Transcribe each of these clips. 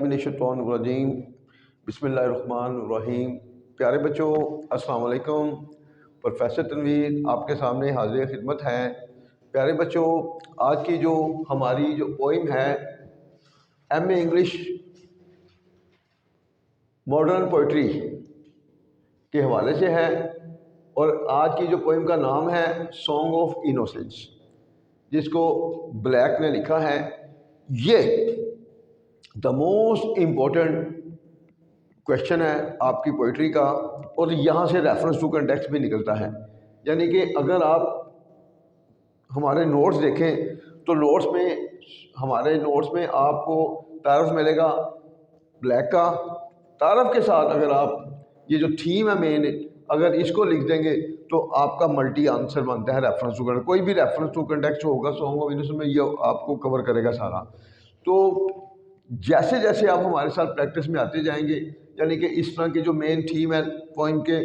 मिनश्शैतानिर्रजीम बिस्मिल्लाहिर्रहमानिर्रहीम। प्यारे बच्चों, अस्सलाम वालेकुम। प्रोफेसर तनवीर आपके सामने हाजिर खिदमत हैं। प्यारे बच्चों, आज की जो हमारी जो पोइम है एमए इंग्लिश मॉडर्न पोइट्री के हवाले से है, और आज की जो पोइम का नाम है सॉन्ग ऑफ इनोसेंस, जिसको ब्लैक ने लिखा है। ये द मोस्ट इम्पोर्टेंट क्वेश्चन है आपकी पोइट्री का, और यहाँ से रेफरेंस टू कंटेक्स्ट भी निकलता है। यानी कि अगर आप हमारे नोट्स देखें तो हमारे नोट्स में आपको तारफ़ मिलेगा ब्लैक का। तारफ़ के साथ अगर आप ये जो थीम है मेन, अगर इसको लिख देंगे तो आपका मल्टी आंसर बनता है रेफरेंस टू कंटेक्स्ट। कोई भी रेफरेंस टू कंटेक्स्ट होगा सॉन्ग ऑफ इनोसेंस में, ये आपको कवर करेगा सारा। तो जैसे जैसे आप हमारे साथ प्रैक्टिस में आते जाएंगे, यानी कि इस तरह की जो मेन थीम है पोइम के,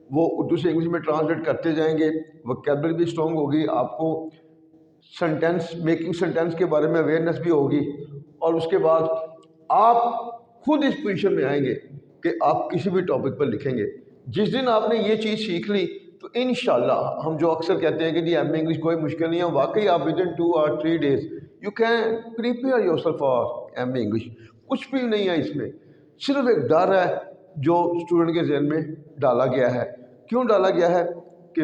वो उर्दू से इंग्लिश में ट्रांसलेट करते जाएंगे, वोकैबुलरी भी स्ट्रॉन्ग होगी, आपको सेंटेंस मेकिंग सेंटेंस के बारे में अवेयरनेस भी होगी, और उसके बाद आप खुद इस पोजीशन में आएंगे कि आप किसी भी टॉपिक पर लिखेंगे। जिस दिन आपने ये चीज़ सीख ली तो इंशाल्लाह हम जो अक्सर कहते हैं कि जी एम इंग्लिश कोई मुश्किल नहीं है, वाकई आप विद इन 2 और 3 days you can prepare yourself for M English. कुछ भी नहीं है इसमें, सिर्फ एक डर है जो स्टूडेंट के जहन में डाला गया है। क्यों डाला गया है कि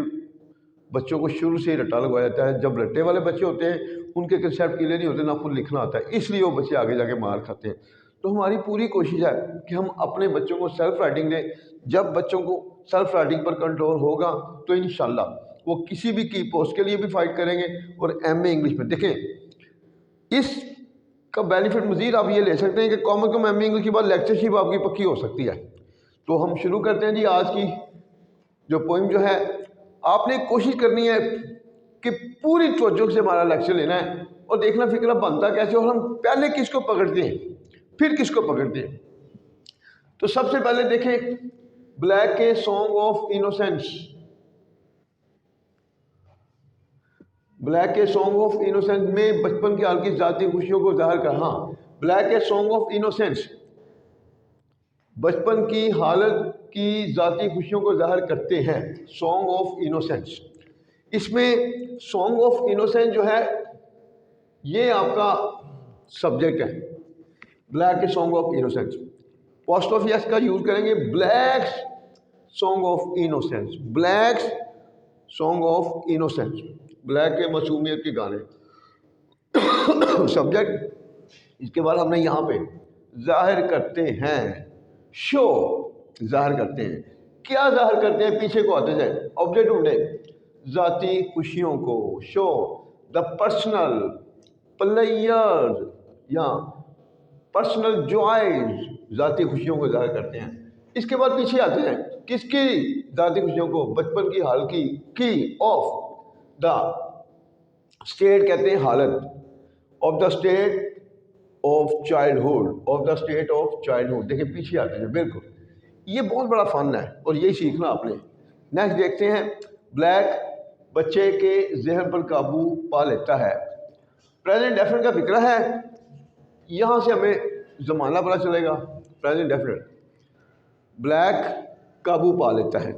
बच्चों को शुरू से ही रट्टा लगवाया जाता है। जब रट्टे वाले बच्चे होते हैं उनके कंसेप्ट क्लियर नहीं होते, ना खुद लिखना आता है, इसलिए वो बच्चे आगे जाके मार खाते हैं। तो हमारी पूरी कोशिश है कि हम अपने बच्चों को सेल्फ राइटिंग दें। जब बच्चों को सेल्फ राइटिंग पर कंट्रोल होगा तो इंशाल्लाह वो किसी भी की पोस्ट के लिए भी फाइट करेंगे। और एम ए इंग्लिश में देखें, इस का बेनिफिट मजीद आप ये ले सकते हैं कि कॉमन एम ए इंग्लिश के बाद लेक्चरशिप आपकी पक्की हो सकती है। तो हम शुरू करते हैं जी। आज की जो पोइम जो है, आपने कोशिश करनी है कि पूरी तवज्जो से हमारा लेक्चर लेना है और देखना फिक्र बनता कैसे, और हम पहले किसको पकड़ते हैं फिर किसको पकड़ते हैं। तो सबसे पहले देखें ब्लैक के सॉन्ग ऑफ इनोसेंस। ब्लैक के सॉन्ग ऑफ इनोसेंस में बचपन की हाल की जाती खुशियों को जाहिर कर, हाँ, ब्लैक के सॉन्ग ऑफ इनोसेंस बचपन की हालत की जाती खुशियों को जाहिर करते हैं। सॉन्ग ऑफ इनोसेंस, इसमें सॉन्ग ऑफ इनोसेंस जो है ये आपका सब्जेक्ट है। ब्लैक के song of innocence, post of yes का यूज करेंगे, black song of innocence, black song of innocence, black के मासूमियत के गाने सब्जेक्ट। इसके बाद हमने यहाँ पे जाहिर करते हैं, शो जाहिर करते हैं। क्या जाहिर करते हैं, पीछे को आते जाए, ऑब्जेक्ट ढूंढे, जाती खुशियों को, शो द पर्सनल प्लेयर्स या पर्सनल जॉयज, जाती खुशियों को जाहिर करते हैं। इसके बाद पीछे आते हैं, किसकी जाती खुशियों को, बचपन की हाल की ऑफ द स्टेट कहते हैं हालत, of the state of childhood, of the state of childhood. देखिए पीछे आते हैं, बिल्कुल ये बहुत बड़ा फन है और यही सीखना आपने। नेक्स्ट देखते हैं, ब्लैक बच्चे के जहन पर काबू पा लेता है। प्रेजेंट डेफिनेट का फिक्र है, यहाँ से हमें ज़माना पता चलेगा। प्रेजेंट डेफिनेट, ब्लैक काबू पा लेता है,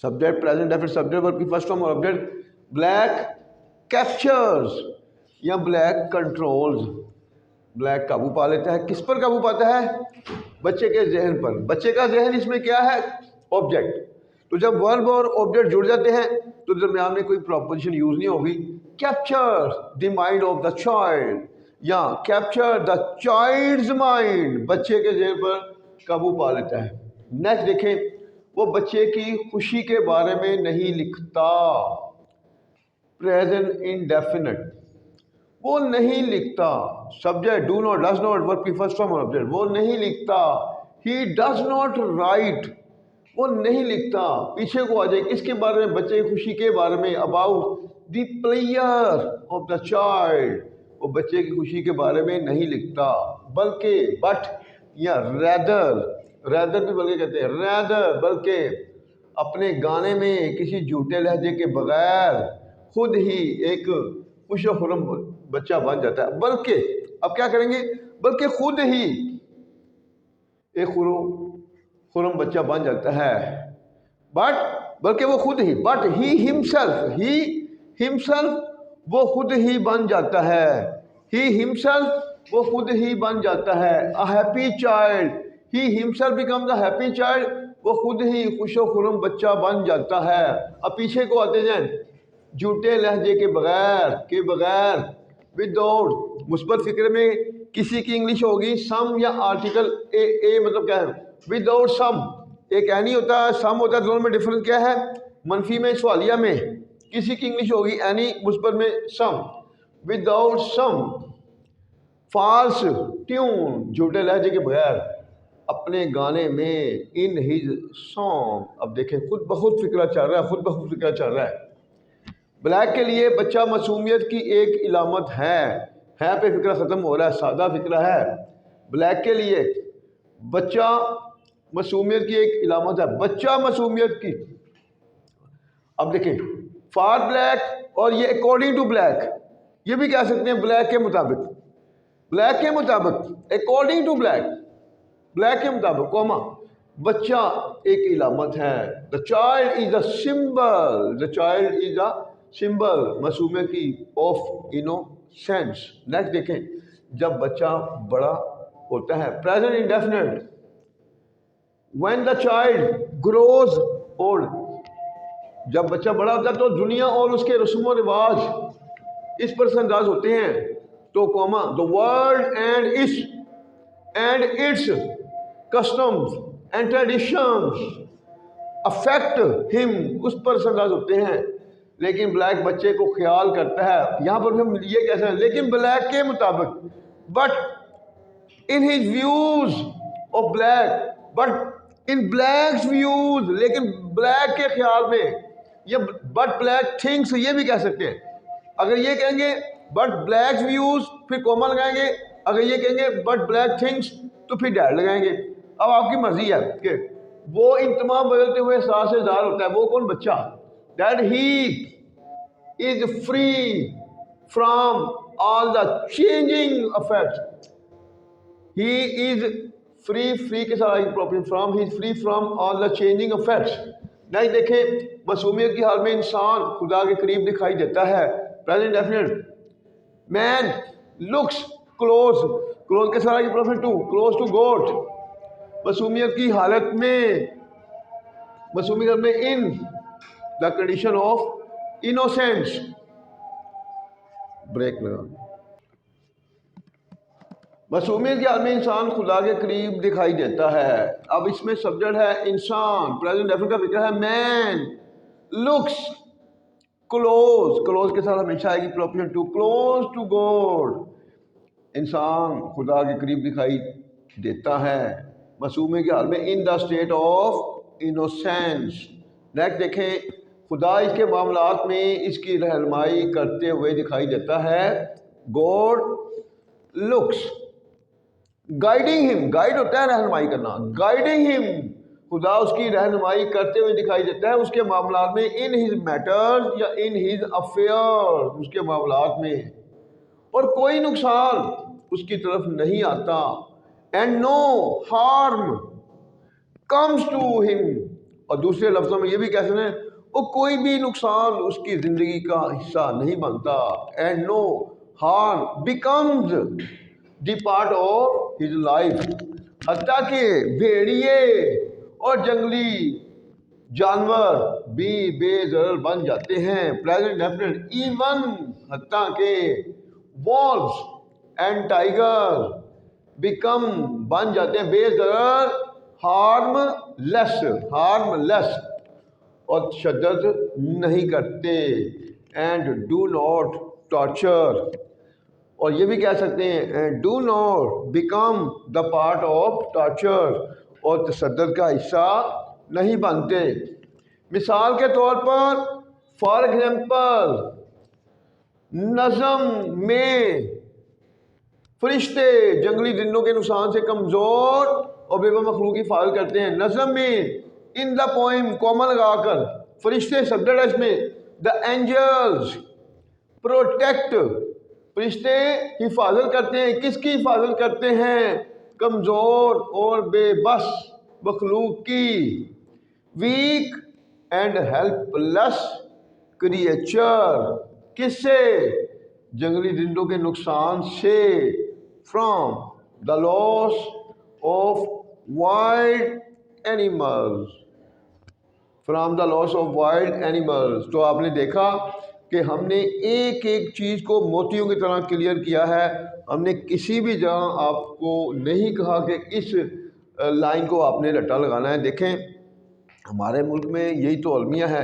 subject present definite, subject verb की फर्स्ट फॉर्म और ऑब्जेक्ट। ब्लैक कैप्चर्स या ब्लैक कंट्रोल्स, ब्लैक काबू पा लेता है। किस पर काबू पाता है, बच्चे के जहन पर। बच्चे का जहन इसमें क्या है, ऑब्जेक्ट। तो जब वर्ब और ऑब्जेक्ट जुड़ जाते हैं तो दरमियान में कोई प्रॉपोजिशन यूज नहीं होगी। Capture the mind of the child या कैप्चर द चाइल्ड्स माइंड, बच्चे के जहन पर काबू पा लेता है। नेक्स्ट देखें, वो बच्चे की खुशी के बारे में नहीं लिखता। प्रेजेंट इंडेफिनिट, वो नहीं लिखता। Subject do not, does not, verb की फर्स्ट फॉर्म और ऑब्जेक्ट, वो नहीं लिखता। ही डज नॉट राइट, वो नहीं लिखता। पीछे को आ जाए, किसके बारे में, बच्चे की खुशी के बारे में, about the player of the child, वो बच्चे की खुशी के बारे में नहीं लिखता, बल्कि बट या रैदर, रैदर भी बल्कि कहते हैं, रैदर बल्कि अपने गाने में किसी झूठे लहजे के बगैर खुद ही एक खुश खुरम बच्चा बन जाता है। बल्कि अब क्या करेंगे, बल्कि खुद ही ایک خرم بچہ بن جاتا ہے، بلکہ وہ خود ہی، بٹ ہی ہمسلف وہ خود ہی بن جاتا ہے، ہی ہمسلف وہ خود ہی بن جاتا ہے، a happy child he himself becomes a happy child، وہ خود ہی خوش و خرم بچہ بن جاتا ہے۔ اب پیچھے کو آتے ہیں، جھوٹے لہجے کے بغیر وداؤٹ، مثبت فکر میں کسی کی انگلش ہوگی سم یا آرٹیکل اے مطلب کیا ہے، وداؤٹ سم، ایک اینی ہوتا ہے، سم ہوتا ہے، دونوں میں ڈفرنس کیا ہے؟ منفی میں سوالیہ میں کسی کی انگلش ہوگی اینی، مثبت میں سم، وداؤٹ سم، فالس ٹیون، جھوٹے لہجے کے بغیر اپنے گانے میں، ان ہز سانگ، اب دیکھیں خود بخود فکرہ چل رہا ہے، بلیک کے لیے بچہ معصومیت کی ایک علامت ہے پہ فکرہ ختم ہو رہا ہے، سادہ فکرہ ہے، بلیک کے لیے بچہ معصومیت کی ایک علامت ہے، بچہ معصومیت کی، اب دیکھیں فار بلیک، اور یہ اکارڈنگ ٹو بلیک، یہ بھی کہہ سکتے ہیں بلیک کے مطابق، اکارڈنگ ٹو بلیک کے مطابق، کوما، بچہ ایک علامت ہے، the child is a symbol معصومیت کی of innocence۔ نیکسٹ دیکھیں، جب بچہ بڑا ہوتا ہے، present indefinite، when the child grows old، جب بچہ بڑا ہوتا ہے تو دنیا اور اس کے رسم و رواج اس پر سے انداز ہوتے ہیں، تو کوما the world and its customs and traditions affect him، اس پر سے انداز ہوتے ہیں، لیکن بلیک بچے کو خیال کرتا ہے، یہاں پر ہم یہ کہتے ہیں لیکن بلیک کے مطابق، but in his views of black، but in black's views، لیکن بلیک کے خیال میں، یہ but black thinks، یہ بھی کہہ سکتے ہیں، اگر یہ کہیں گے but black's views پھر کوما لگائیں گے، اگر یہ کہیں گے but black thinks تو پھر ڈیڈ لگائیں گے۔ اب آپ کی مرضی ہے کہ وہ ان تمام بدلتے ہوئے احساس سے اظہار ہوتا ہے، وہ کون؟ بچہ، that he is free from all the changing effects، he is free کے ساتھ آئی proper from, he is free from all the changing effects۔ نہیں دیکھیں، معصومیت کی حال میں انسان خدا کے قریب دکھائی دیتا ہے، present definite، man looks close کے ساتھ آئی proper to, close to God، معصومیت کی حالت میں in the condition of innocence، brake لگا، معصومیت کی حال میں انسان خدا کے قریب دکھائی دیتا ہے۔ اب اس میں سبجیکٹ ہے انسان، پریزنٹ ڈیفینٹ کا فکر ہے مین لکس کلوز کے ساتھ ہمیشہ آئے گی proposition to, close to God, انسان خدا کے قریب دکھائی دیتا ہے معصومیت کی حال میں in the state of innocence. Next دیکھیں، خدا اس کے معاملات میں اس کی رہنمائی کرتے ہوئے دکھائی دیتا ہے، گاڈ لکس گائیڈنگ ہم، گائیڈ ہوتا ہے رہنمائی کرنا، گائیڈنگ ہم، خدا اس کی رہنمائی کرتے ہوئے دکھائی دیتا ہے اس کے معاملات میں، ان ہز میٹرز یا ان ہز افیئر، اس کے معاملات میں، اور کوئی نقصان اس کی طرف نہیں آتا، and no harm comes to ہم، اور دوسرے لفظوں میں یہ بھی کہتے ہیں وہ کوئی بھی نقصان اس کی زندگی کا حصہ نہیں بنتا، and no harm becomes the part of his life, حتیٰ کہ بھیڑیے اور جنگلی جانور بھی بے ضرر بن جاتے ہیں، پریزنٹ ڈیفینٹ، ایون حتیٰ کہ وولفز اینڈ ٹائیگر بیکم بن جاتے ہیں بے ضرر، ہارم لیس، اور تشدد نہیں کرتے، اینڈ ڈو ناٹ ٹارچر، اور یہ بھی کہہ سکتے ہیں do not become the part of torture, اور تشدد کا حصہ نہیں بنتے۔ مثال کے طور پر، فار ایگزامپل، نظم میں فرشتے جنگلی درندوں کے نقصان سے کمزور اور بے مخلوق کی حفاظت کرتے ہیں، نظم میں ان دا پوئم کوما لگا کر، فرشتے سبجیکٹ ہے اس میں، دا اینجلز پروٹیکٹ، فرشتے حفاظت کرتے ہیں، کس کی حفاظت کرتے ہیں؟ कमज़ोर और बेबस मखलूक की, वीक एंड हेल्पलेस क्रिएचर, किससे? जंगली परिंदों के नुकसान से, from the loss of wild animals, from the loss of wild animals. तो आपने देखा कि हमने एक एक चीज़ को मोतियों की तरह क्लियर किया है। हमने किसी भी जगह आपको नहीं कहा कि इस लाइन को आपने रट्टा लगाना है। देखें, हमारे मुल्क में यही तो अलमिया है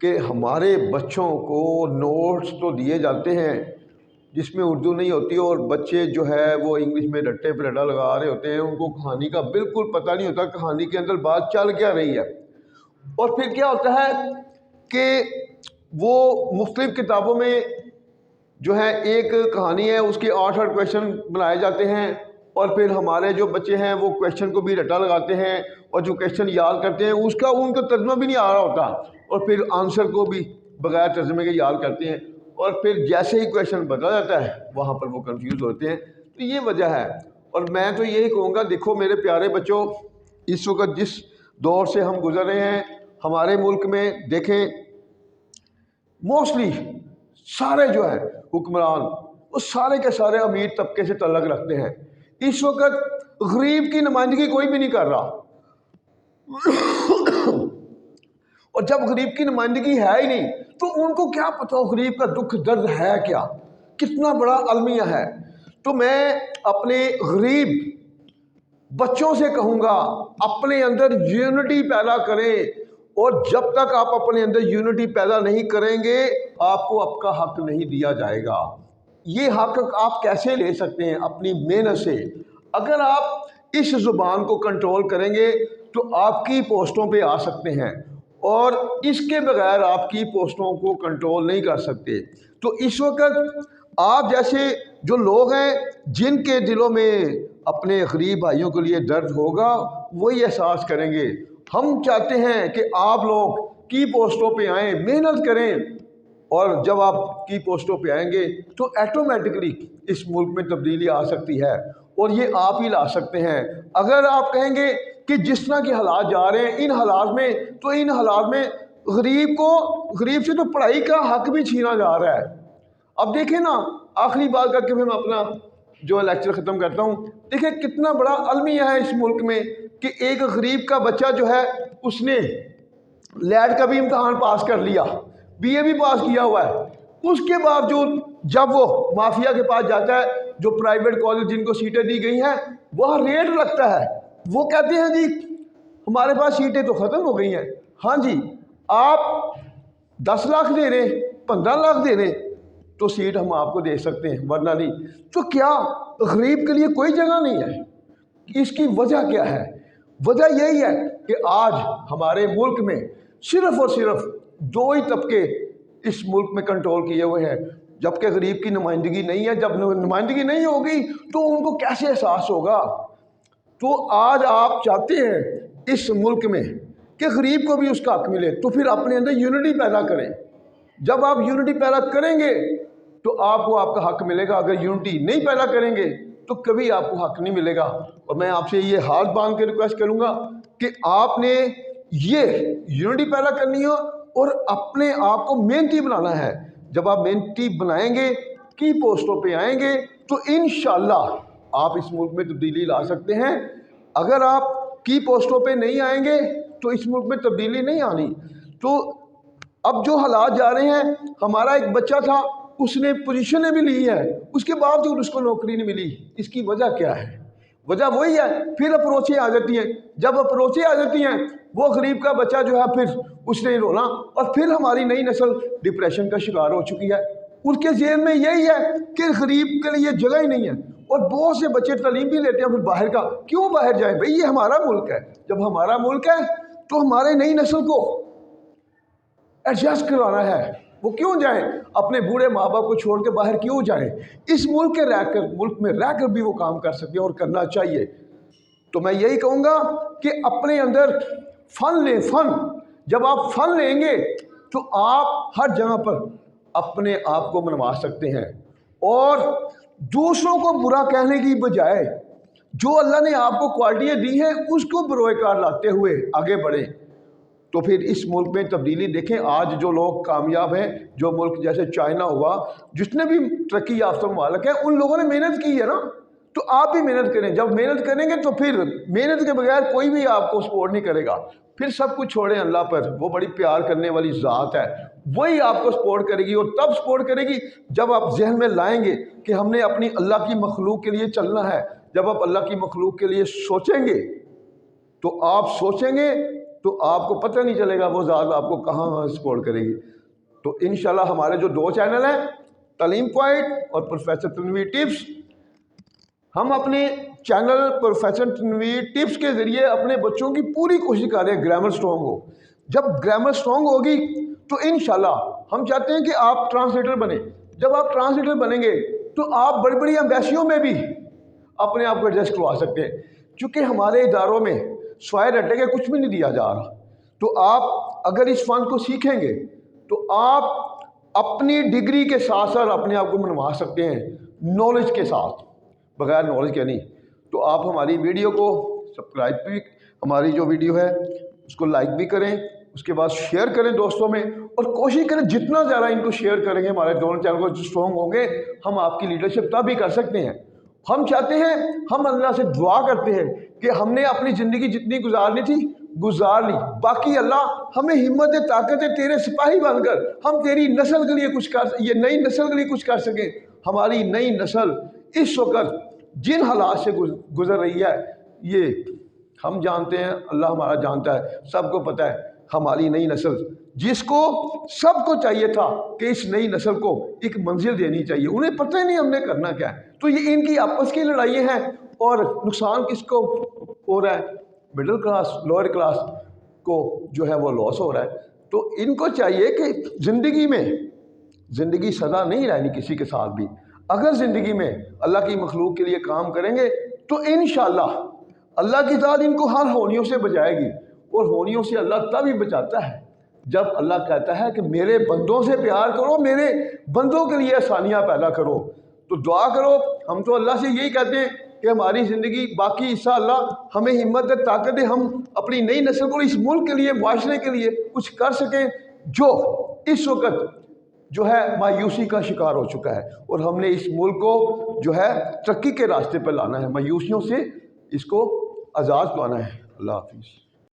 कि हमारे बच्चों को नोट्स तो दिए जाते हैं जिसमें उर्दू नहीं होती, और बच्चे जो है वो इंग्लिश में रट्टे पर रट्टा लगा रहे होते हैं। उनको कहानी का बिल्कुल पता नहीं होता कहानी के अंदर बात चल क्या रही है। और फिर क्या होता है कि वो मुख्तलिफ किताबों में जो है एक कहानी है, उसके 8-8 क्वेश्चन बनाए जाते हैं, और फिर हमारे जो बच्चे हैं वो क्वेश्चन को भी रट्टा लगाते हैं, और जो क्वेश्चन याद करते हैं उसका उनको तर्जुमा भी नहीं आ रहा होता, और फिर आंसर को भी बगैर तर्जुमे के याद करते हैं, और फिर जैसे ही क्वेश्चन बता जाता है वहाँ पर वो कंफ्यूज होते हैं। तो ये वजह है। और मैं तो यही कहूँगा, देखो मेरे प्यारे बच्चों, इस वक्त जिस दौर से हम गुजर रहे हैं हमारे मुल्क में, देखें मोस्टली सारे जो है हुक्मरान वो सारे के सारे अमीर तबके से तल्लक रखते हैं। इस वक्त गरीब की नुमाइंदगी कोई भी नहीं कर रहा, और जब गरीब की नुमाइंदगी है ही नहीं तो उनको क्या पता हो गरीब का दुख दर्द है क्या, कितना बड़ा अलमिया है। तो मैं अपने गरीब बच्चों से कहूँगा, अपने अंदर यूनिटी पैदा करें, और जब तक आप अपने अंदर यूनिटी पैदा नहीं करेंगे आपको आपका हक नहीं दिया जाएगा। ये हक आप कैसे ले सकते हैं? अपनी मेहनत से। अगर आप इस ज़ुबान को कंट्रोल करेंगे तो आपकी पोस्टों पे आ सकते हैं, और इसके बगैर आपकी पोस्टों को कंट्रोल नहीं कर सकते। तो इस वक्त आप जैसे जो लोग हैं जिनके दिलों में अपने गरीब भाइयों के लिए दर्द होगा वही एहसास करेंगे। हम चाहते हैं कि आप लोग की पोस्टों पे आएँ, मेहनत करें, और जब आप की पोस्टों पे आएंगे तो ऑटोमेटिकली इस मुल्क में तब्दीली आ सकती है, और ये आप ही ला सकते हैं। अगर आप कहेंगे कि जिस तरह के हालात जा रहे हैं इन हालात में, तो इन हालात में गरीब से तो पढ़ाई का हक भी छीना जा रहा है। अब देखें ना, आखिरी बात करके फिर मैं अपना जो लेक्चर ख़त्म करता हूँ। देखिए कितना बड़ा अलमिया है इस मुल्क में कि एक गरीब का बच्चा जो है उसने लैट का भी इम्तहान पास कर लिया, बीए भी पास किया हुआ है, उसके बावजूद जब वो माफिया के पास जाता है, जो प्राइवेट कॉलेज जिनको सीटें दी गई हैं वहाँ रेट लगता है, वो कहते हैं जी हमारे पास सीटें तो ख़त्म हो गई हैं। हाँ जी, आप 10 लाख दे रहे, 15 लाख दे रहे तो सीट हम आपको दे सकते हैं, वरना नहीं। तो क्या गरीब के लिए कोई जगह नहीं है? इसकी वजह क्या है? वजह यही है कि आज हमारे मुल्क में सिर्फ और सिर्फ 2 ही तबके इस मुल्क में कंट्रोल किए हुए हैं, जबकि गरीब की नुमाइंदगी नहीं है। जब नुमाइंदगी नहीं होगी तो उनको कैसे एहसास होगा? तो आज आप चाहते हैं इस मुल्क में कि गरीब को भी उसका हक मिले, तो फिर अपने अंदर यूनिटी पैदा करें। जब आप यूनिटी पैदा करेंगे तो आपको आपका हक मिलेगा। अगर यूनिटी नहीं पैदा करेंगे तो कभी आपको हक नहीं मिलेगा। और मैं आपसे ये हाथ बांध के रिक्वेस्ट करूंगा कि आपने ये यूनिटी पैदा करनी हो और अपने आप को मेहनती बनाना है। जब आप मेहनती बनाएंगे, की पोस्टों पे आएंगे, तो इंशाल्लाह आप इस मुल्क में तब्दीली ला सकते हैं। अगर आप की पोस्टों पे नहीं आएंगे तो इस मुल्क में तब्दीली नहीं आनी। तो अब जो हालात जा रहे हैं, हमारा एक बच्चा था उसने पोजीशनें भी ली है, उसके बावजूद उसको नौकरी नहीं मिली। इसकी वजह क्या है? वजह वही है, फिर अप्रोचें आ जाती हैं। जब अप्रोचें आ जाती हैं वो गरीब का बच्चा जो है फिर उसने रोना, और फिर हमारी नई नस्ल डिप्रेशन का शिकार हो चुकी है। उसके जेहन में यही है कि गरीब के लिए जगह ही नहीं है, और बहुत से बच्चे तालीम भी लेते हैं फिर बाहर का। क्यों बाहर जाए भाई? ये हमारा मुल्क है। जब हमारा मुल्क है तो हमारे नई नस्ल को एडजस्ट करवाना है। वो क्यों जाएं? अपने बूढ़े माँ बाप को छोड़ के बाहर क्यों जाएं? इस मुल्क में रहकर भी वो काम कर सकते हैं और करना चाहिए। तो मैं यही कहूँगा कि अपने अंदर फन लें, फन। जब आप फन लेंगे तो आप हर जगह पर अपने आप को मनवा सकते हैं, और दूसरों को बुरा कहने की बजाय جو اللہ نے آپ کو کوالٹیاں دی ہیں اس کو بروئے کار لاتے ہوئے آگے بڑھیں، تو پھر اس ملک میں تبدیلی دیکھیں۔ آج جو لوگ کامیاب ہیں، جو ملک جیسے چائنا ہوا، جتنے بھی ترقی یافتہ ممالک ہیں، ان لوگوں نے محنت کی ہے نا، تو آپ بھی محنت کریں۔ جب محنت کریں گے تو پھر محنت کے بغیر کوئی بھی آپ کو سپورٹ نہیں کرے گا، پھر سب کچھ چھوڑیں اللہ پر، وہ بڑی پیار کرنے والی ذات ہے، وہی آپ کو سپورٹ کرے گی، اور تب سپورٹ کرے گی جب آپ ذہن میں لائیں گے کہ ہم نے اپنی اللہ کی مخلوق کے لیے چلنا ہے۔ جب آپ اللہ کی مخلوق کے لیے سوچیں گے تو آپ سوچیں گے تو آپ کو پتہ نہیں چلے گا وہ ذات آپ کو کہاں سپورٹ کرے گی۔ تو انشاءاللہ ہمارے جو 2 چینل ہیں، تعلیم پوائنٹ اور پروفیسر تنویر ٹپس، ہم اپنے چینل پروفیسر تنویر ٹپس کے ذریعے اپنے بچوں کی پوری کوشش کر رہے ہیں گرامر سٹرونگ ہو۔ جب گرامر سٹرونگ ہوگی تو انشاءاللہ ہم چاہتے ہیں کہ آپ ٹرانسلیٹر بنیں۔ جب آپ ٹرانسلیٹر بنیں گے تو آپ بڑی بڑی ایمبیسیوں میں بھی اپنے آپ کو ایڈجسٹ کروا سکتے ہیں، چونکہ ہمارے اداروں میں سوائے رٹے کے کچھ بھی نہیں دیا جا رہا۔ تو آپ اگر اس فن کو سیکھیں گے تو آپ اپنی ڈگری کے ساتھ ساتھ اپنے آپ کو منوا سکتے ہیں نالج کے ساتھ، بغیر نالج کے نہیں۔ تو آپ ہماری ویڈیو کو سبسکرائب بھی، ہماری جو ویڈیو ہے اس کو لائک بھی کریں، اس کے بعد شیئر کریں دوستوں میں، اور کوشش کریں جتنا زیادہ ان کو شیئر کریں گے ہمارے دونوں چینل کو اسٹرانگ ہوں گے، ہم آپ کی لیڈرشپ تب بھی کر سکتے ہیں۔ ہم چاہتے ہیں، ہم اللہ سے دعا کرتے ہیں کہ ہم نے اپنی زندگی جتنی گزارنی تھی گزار لی، باقی اللہ ہمیں ہمت طاقت تیرے سپاہی بن کر ہم تیری نسل کے لیے کچھ یہ نئی نسل کے لیے کچھ کر سکیں۔ ہماری نئی نسل اس وقت جن حالات سے گزر رہی ہے، یہ ہم جانتے ہیں، اللہ ہمارا جانتا ہے، سب کو پتہ ہے۔ ہماری نئی نسل جس کو سب کو چاہیے تھا کہ اس نئی نسل کو ایک منزل دینی چاہیے، انہیں پتہ ہی نہیں ہم نے کرنا کیا ہے۔ تو یہ ان کی آپس کی لڑائیاں ہیں، اور نقصان کس کو ہو رہا ہے؟ مڈل کلاس، لوئر کلاس کو جو ہے وہ لاس ہو رہا ہے۔ تو ان کو چاہیے کہ زندگی سدا نہیں رہنی کسی کے ساتھ بھی۔ اگر زندگی میں اللہ کی مخلوق کے لیے کام کریں گے تو انشاءاللہ اللہ کی ذات ان کو ہر ہونیوں سے بچائے گی، اور ہونیوں سے اللہ تب ہی بچاتا ہے جب اللہ کہتا ہے کہ میرے بندوں سے پیار کرو، میرے بندوں کے لیے آسانیاں پیدا کرو۔ تو دعا کرو، ہم تو اللہ سے یہی کہتے ہیں کہ ہماری زندگی باقی حصہ اللہ ہمیں ہمت طاقت دے، ہم اپنی نئی نسل کو اس ملک کے لیے، معاشرے کے لیے کچھ کر سکیں، جو اس وقت جو ہے مایوسی کا شکار ہو چکا ہے، اور ہم نے اس ملک کو جو ہے ترقی کے راستے پر لانا ہے، مایوسیوں سے اس کو آزاد پانا ہے۔ اللہ حافظ۔